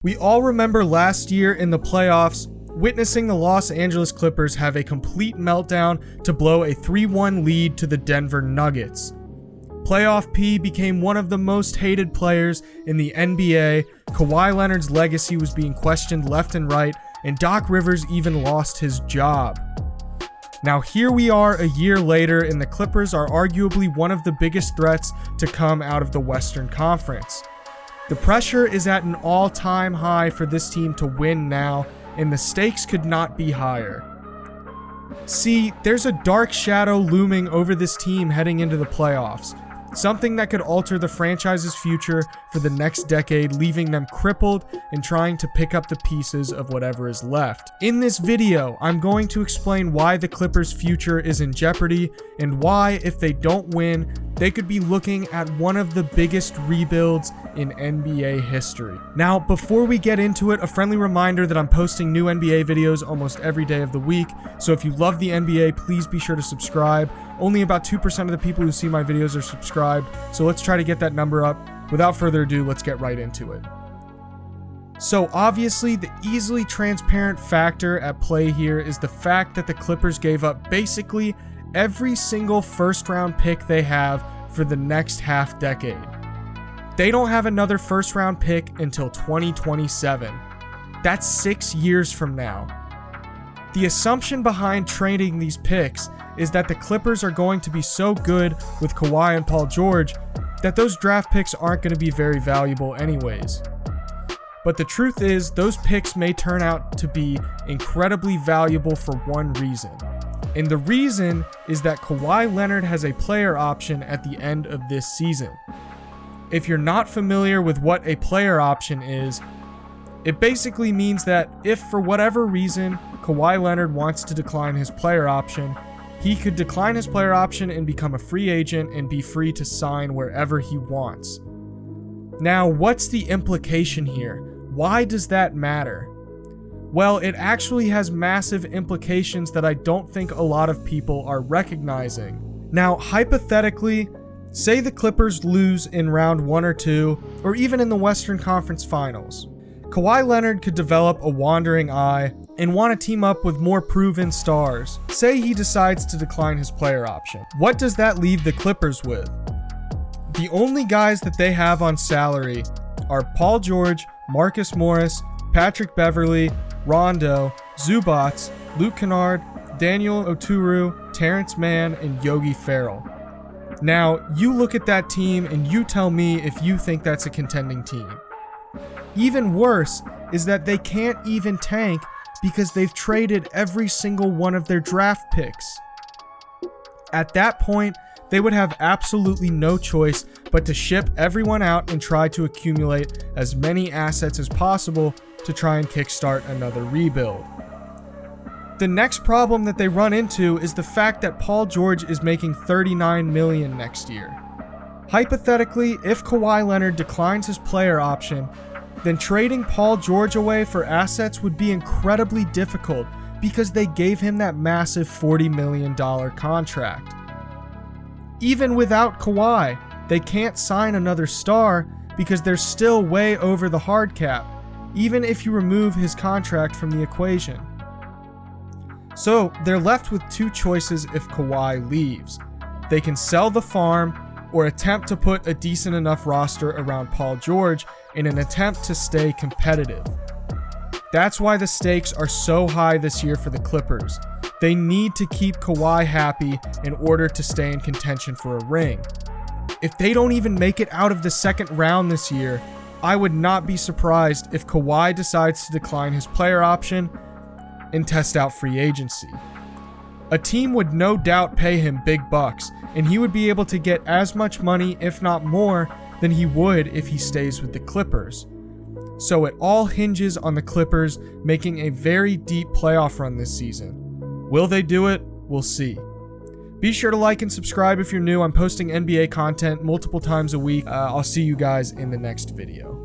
We all remember last year in the playoffs, witnessing the Los Angeles Clippers have a complete meltdown to blow a 3-1 lead to the Denver Nuggets. Playoff P became one of the most hated players in the NBA, Kawhi Leonard's legacy was being questioned left and right, and Doc Rivers even lost his job. Now here we are a year later, and the Clippers are arguably one of the biggest threats to come out of the Western Conference. The pressure is at an all-time high for this team to win now, and the stakes could not be higher. See, there's a dark shadow looming over this team heading into the playoffs, something that could alter the franchise's future for the next decade, leaving them crippled and trying to pick up the pieces of whatever is left. In this video, I'm going to explain why the Clippers' future is in jeopardy and why, if they don't win, they could be looking at one of the biggest rebuilds in NBA history. Now, before we get into it, a friendly reminder that I'm posting new NBA videos almost every day of the week, so if you love the NBA, please be sure to subscribe. Only about 2% of the people who see my videos are subscribed, so let's try to get that number up. Without further ado, let's get right into it. So obviously, the easily transparent factor at play here is the fact that the Clippers gave up basically every single first-round pick they have for the next half decade. They don't have another first-round pick until 2027. That's 6 years from now. The assumption behind trading these picks is that the Clippers are going to be so good with Kawhi and Paul George that those draft picks aren't going to be very valuable anyways. But the truth is, those picks may turn out to be incredibly valuable for one reason. And the reason is that Kawhi Leonard has a player option at the end of this season. If you're not familiar with what a player option is, it basically means that if for whatever reason Kawhi Leonard wants to decline his player option, he could decline his player option and become a free agent and be free to sign wherever he wants. Now, what's the implication here? Why does that matter? Well, it actually has massive implications that I don't think a lot of people are recognizing. Now, hypothetically, say the Clippers lose in round 1 or 2, or even in the Western Conference Finals. Kawhi Leonard could develop a wandering eye and want to team up with more proven stars. Say he decides to decline his player option. What does that leave the Clippers with? The only guys that they have on salary are Paul George, Marcus Morris, Patrick Beverley, Rondo, Zubats, Luke Kennard, Daniel Oturu, Terrence Mann, and Yogi Ferrell. Now, you look at that team and you tell me if you think that's a contending team. Even worse is that they can't even tank because they've traded every single one of their draft picks. At that point, they would have absolutely no choice but to ship everyone out and try to accumulate as many assets as possible to try and kickstart another rebuild. The next problem that they run into is the fact that Paul George is making $39 million next year. Hypothetically, if Kawhi Leonard declines his player option, then trading Paul George away for assets would be incredibly difficult because they gave him that massive $40 million contract. Even without Kawhi, they can't sign another star because they're still way over the hard cap, even if you remove his contract from the equation. So they're left with two choices if Kawhi leaves. They can sell the farm or attempt to put a decent enough roster around Paul George in an attempt to stay competitive. That's why the stakes are so high this year for the Clippers. They need to keep Kawhi happy in order to stay in contention for a ring. If they don't even make it out of the second round this year, I would not be surprised if Kawhi decides to decline his player option and test out free agency. A team would no doubt pay him big bucks, and he would be able to get as much money, if not more, than he would if he stays with the Clippers. So it all hinges on the Clippers making a very deep playoff run this season. Will they do it? We'll see. Be sure to like and subscribe if you're new. I'm posting NBA content multiple times a week. I'll see you guys in the next video.